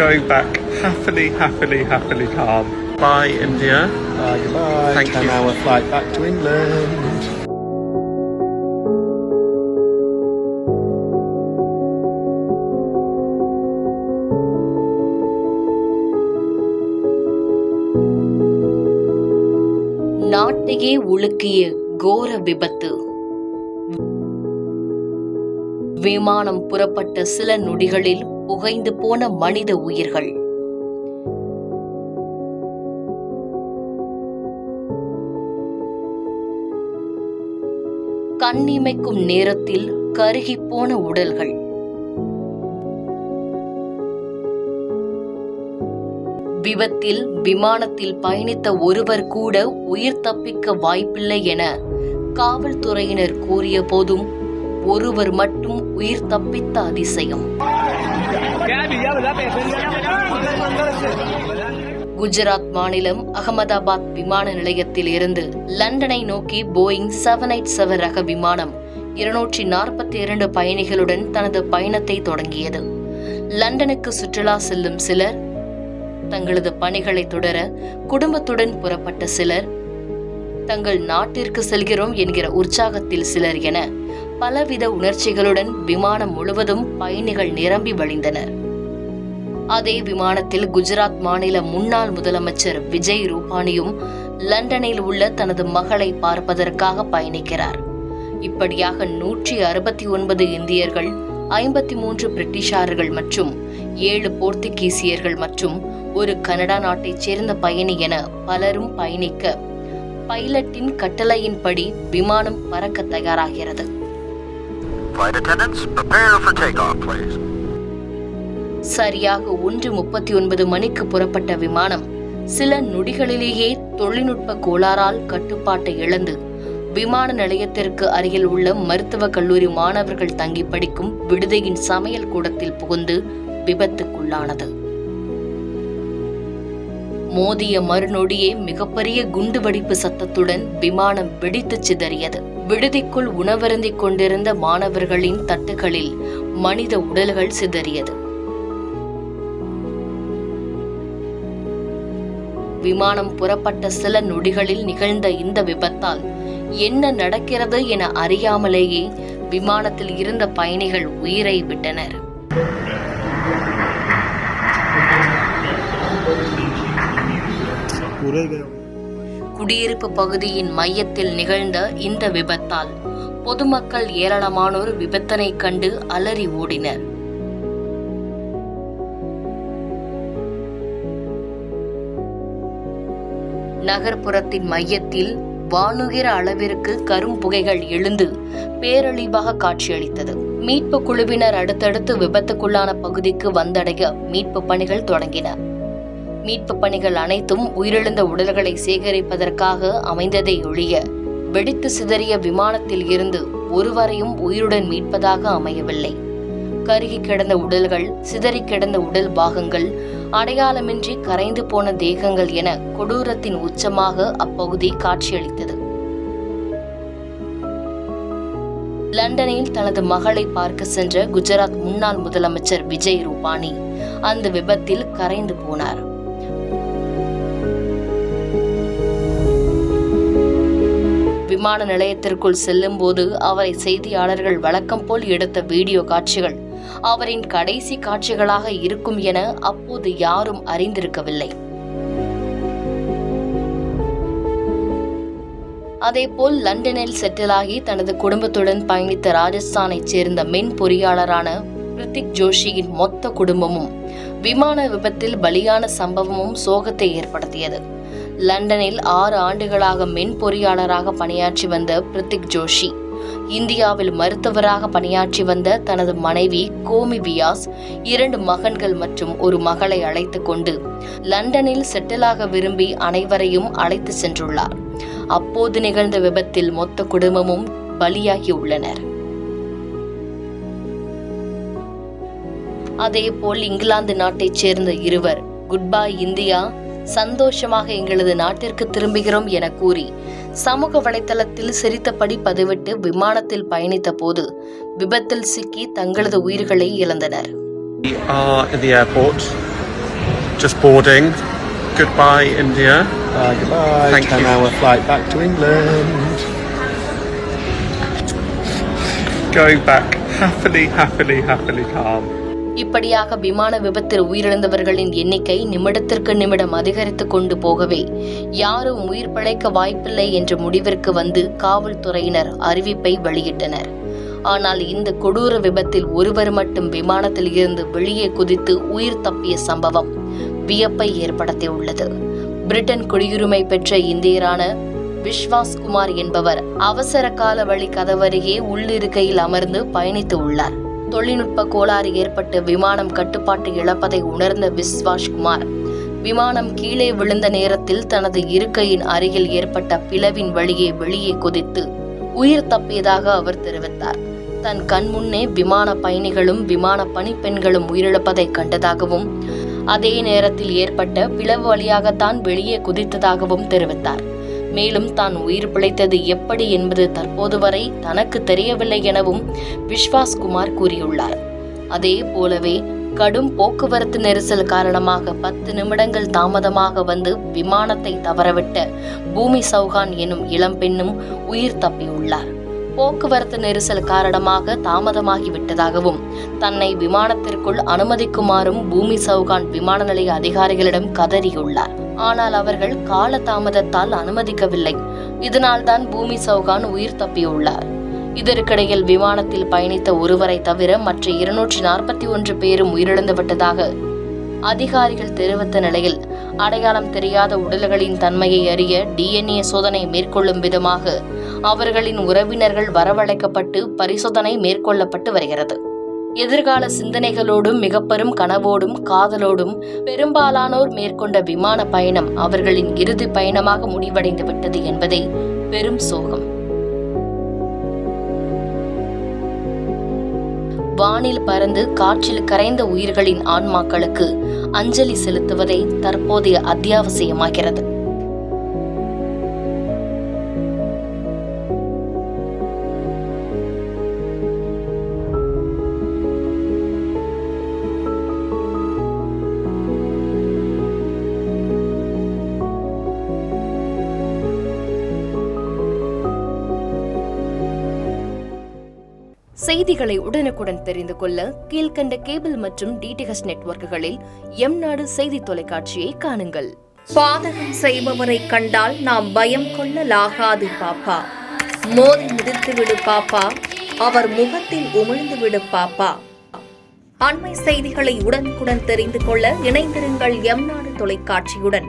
going back happily calm. Bye, India. Goodbye. Thank you. 10-hour flight back to England. நாட்டையே உலுக்கிய கோர விபத்து. விமானம் புறப்பட்ட சில நொடிகளில் புகைந்து போன மனித உயிர்கள். கண்ணிமைக்கும் நேரத்தில் கருகிப்போன உடல்கள். விபத்தில் விமானத்தில் பயணித்த ஒருவர் கூட உயிர் தப்பிக்க வாய்ப்பில்லை என காவல்துறையினர் கூறிய போதும் ஒருவர் மட்டும் உயிர் தப்பித்த அதிசயம். குஜராத் மாநிலம் அகமதாபாத் விமான நிலையத்தில் இருந்து லண்டனை நோக்கி போயிங் 787 ரக விமானம் 242 பயணிகளுடன் தனது பயணத்தை தொடங்கியது. லண்டனுக்கு சுற்றுலா செல்லும் சிலர், தங்களது பணிகளை தொடர குடும்பத்துடன் புறப்பட்ட சிலர், தங்கள் நாட்டிற்கு செல்கிறோம் என்கிற உற்சாகத்தில் சிலர் என பலவித உணர்ச்சிகளுடன் விமானம் முழுவதும் பயணிகள் நிரம்பி வழிந்தனர். அதே விமானத்தில் குஜராத் மாநில முன்னாள் முதலமைச்சர் விஜய் ரூபானியும் லண்டனில் உள்ள தனது மகளை பார்ப்பதற்காக பயணிக்கிறார். இப்படியாக 169 இந்தியர்கள், 53 பிரிட்டிஷார்கள் மற்றும் 7 போர்த்துகீசியர்கள் மற்றும் ஒரு கனடா நாட்டைச் சேர்ந்த பயணி என பலரும் பயணிக்க பைலட்டின் கட்டளையின்படி விமானம் பறக்க தயாராகிறது. சரியாக 1:39 மணிக்கு புறப்பட்ட விமானம் சில நொடிகளிலேயே தொழில்நுட்ப கோளாறால் கட்டுப்பாட்டை இழந்து விமான நிலையத்திற்கு அருகில் உள்ள மருத்துவக் கல்லூரி மாணவர்கள் தங்கி படிக்கும் விடுதியின் சமையல் கூடத்தில் புகுந்து விபத்துக்குள்ளானது. மோதிய மறுநொடியே மிகப்பெரிய குண்டுவெடிப்பு சத்தத்துடன் விமானம் வெடித்து சிதறியது. விடுதிக்குள் உணவருந்திக் கொண்டிருந்த மாணவர்களின் தட்டுகளில் மனித உடல்கள் சிதறியது. விமானம் புறப்பட்ட சில நொடிகளில் நிகழ்ந்த இந்த விபத்தால் என்ன நடக்கிறது என அறியாமலேயே விமானத்தில் இருந்த பயணிகள் உயிரை விட்டனர். குடியிருப்பு பகுதியின் மையத்தில் நிகழ்ந்த இந்த விபத்தால் பொதுமக்கள் ஏராளமானோர் விபத்தினை கண்டு அலறி ஓடினர். நகர்ப்புறத்தின் மையத்தில் வானுகிற அளவிற்கு கரும்புகைகள் எழுந்து பேரழிவாக காட்சியளித்தது. மீட்பு குழுவினர் அடுத்தடுத்து விபத்துக்குள்ளான பகுதிக்கு வந்தடைய மீட்பு பணிகள் தொடங்கின. மீட்பு பணிகள் அனைத்தும் உயிரிழந்த உடல்களை சேகரிப்பதற்காக அமைந்ததை ஒழிய வெடித்து சிதறிய விமானத்தில் இருந்து ஒருவரையும் உயிருடன் மீட்பதாக அமையவில்லை. கருகி கிடந்த உடல்கள், சிதறி கிடந்த உடல் பாகங்கள், அடையாளமின்றி கரைந்து போன தேகங்கள் என கொடூரத்தின் உச்சமாக அப்பகுதி காட்சியளித்தது. லண்டனில் தனது மகளை பார்க்க சென்ற குஜராத் முன்னாள் முதலமைச்சர் விஜய் ரூபானி அந்த விபத்தில் கரைந்து போனார். விமான நிலையத்திற்குள் செல்லும் போது அவரை செய்தியாளர்கள் வழக்கம் போல் எடுத்த வீடியோ காட்சிகள் அவரின் கடைசி காட்சிகளாக இருக்கும் என அப்போது யாரும் அறிந்திருக்கவில்லை. அதேபோல் லண்டனில் செட்டிலாகி தனது குடும்பத்துடன் பயணித்த ராஜஸ்தானைச் சேர்ந்த மென் பொறியாளரான பிரித்திக் ஜோஷியின் மொத்த குடும்பமும் விமான விபத்தில் பலியான சம்பவமும் சோகத்தை ஏற்படுத்தியது. லண்டனில் 6 ஆண்டுகளாக மென் பொறியாளராக பணியாற்றி வந்த பிரித்திக் ஜோஷி இந்தியாவில் மருத்துவராக பணியாற்றி வந்த தனது மனைவி கோமி வியாஸ், 2 மகன்கள் மற்றும் ஒரு மகளை அழைத்து கொண்டு லண்டனில் செட்டிலாக விரும்பி அனைவரையும் அழைத்து சென்றுள்ளார். அப்போது நிகழ்ந்த விபத்தில் மொத்த குடும்பமும் பலியாகி உள்ளனர். அதேபோல் இங்கிலாந்து நாட்டைச் சேர்ந்த இருவர் குட்பாய் இந்தியா, சந்தோஷமாக எங்களது நாட்டிற்கு திரும்புகிறோம் என கூறி சமூக வலைதளத்தில் சிரித்தபடி பதிவிட்டு விமானத்தில் பயணித்த போது விபத்தில் சிக்கி தங்களது உயிர்களை இழந்தனர். We are in the airport Just boarding. Goodbye, India. Goodbye. Thank you. 10-hour flight back to England. Going back happily, Tom. இப்படியாக விமான விபத்தில் உயிரிழந்தவர்களின் எண்ணிக்கை நிமிடத்திற்கு நிமிடம் அதிகரித்து கொண்டு போகவே யாரும் உயிர் பிழைக்க வாய்ப்பில்லை என்ற முடிவிற்கு வந்து காவல்துறையினர் அறிவிப்பை வெளியிட்டனர். ஆனால் இந்த கொடூர விபத்தில் ஒருவர் மட்டும் விமானத்தில் இருந்து வெளியே குதித்து உயிர் தப்பிய சம்பவம் வியப்பை ஏற்படுத்தியுள்ளது. பிரிட்டன் குடியுரிமை பெற்ற இந்தியரான விஸ்வாஸ் குமார் என்பவர் அவசர கால வழி கதவருகே உள்ளிருக்கையில் அமர்ந்து பயணித்து உள்ளார். தொழில்நுட்ப கோளாறு ஏற்பட்டு விமானம் கட்டுப்பாட்டு இழப்பதை உணர்ந்த விஸ்வாஸ் குமார் விமானம் கீழே விழுந்த நேரத்தில் தனது இருக்கையின் அருகில் ஏற்பட்ட பிளவின் வழியே வெளியே குதித்து உயிர் தப்பியதாக அவர் தெரிவித்தார். தன் கண் முன்னே விமான பயணிகளும் விமான பணிப்பெண்களும் உயிரிழப்பதை கண்டதாகவும் அதே நேரத்தில் ஏற்பட்ட பிளவு வழியாகத்தான் வெளியே குதித்ததாகவும் தெரிவித்தார். மேலும் தான் உயிர் பிழைத்தது எப்படி என்பது தற்போது வரை தனக்கு தெரியவில்லை எனவும் விஸ்வாஸ் குமார் கூறியுள்ளார். அதே போலவே கடும் போக்குவரத்து நெரிசல் காரணமாக 10 நிமிடங்கள் தாமதமாக வந்து விமானத்தை தவறவிட்ட பூமி சௌகான் எனும் இளம்பெண்ணும் உயிர் தப்பியுள்ளார். போக்குவரத்து நெரிசல் காரணமாக தாமதமாகிவிட்டதாகவும் தன்னை விமானத்திற்குள் அனுமதிக்குமாறும் பூமி சௌகான் விமான நிலைய அதிகாரிகளிடம் கதறியுள்ளார். ஆனால் அவர்கள் கால தாமதத்தால் அனுமதிக்கவில்லை. இதனால்தான் பூமி சௌகான் உயிர் தப்பியுள்ளார். இதற்கிடையில் விமானத்தில் பயணித்த ஒருவரை தவிர மற்ற 241 பேரும் உயிரிழந்து விட்டதாக அதிகாரிகள் தெரிவித்த நிலையில் அடையாளம் தெரியாத உடல்களின் தன்மையை அறிய DNA சோதனை மேற்கொள்ளும் விதமாக அவர்களின் உறவினர்கள் வரவழைக்கப்பட்டு பரிசோதனை மேற்கொள்ளப்பட்டு வருகிறது. எதிர்கால சிந்தனைகளோடும் மிக பெரும் கனவோடும் காதலோடும் பெரும்பாலானோர் மேற்கொண்ட விமான பயணம் அவர்களின் இறுதி பயணமாக முடிவடைந்து விட்டது என்பதே பெரும் சோகம். வானில் பறந்து காற்றில் கரைந்த உயிர்களின் ஆன்மாக்களுக்கு அஞ்சலி செலுத்துவதே தற்போதைய அத்தியாவசியமாகிறது. செய்திகளை உடனுக்குடன் தெரிந்து கொள்ள கீழ்கண்ட கேபிள் மற்றும் டிடிஹெச் நெட்வொர்க்குகளில் எம் நாடு செய்தி தொலைக்காட்சியை காணுங்கள். பாதகம் செய்பவரை கண்டால் நாம் பயம் கொள்ளலாகாது பாப்பா. மோதி மிதித்து விடு பாப்பா, அவர் முகத்தில் உமிழ்ந்து விடு பாப்பா. அண்மை செய்திகளை உடனுக்குடன் தெரிந்து கொள்ள இணைந்திருங்கள் எம் நாடு தொலைக்காட்சியுடன்.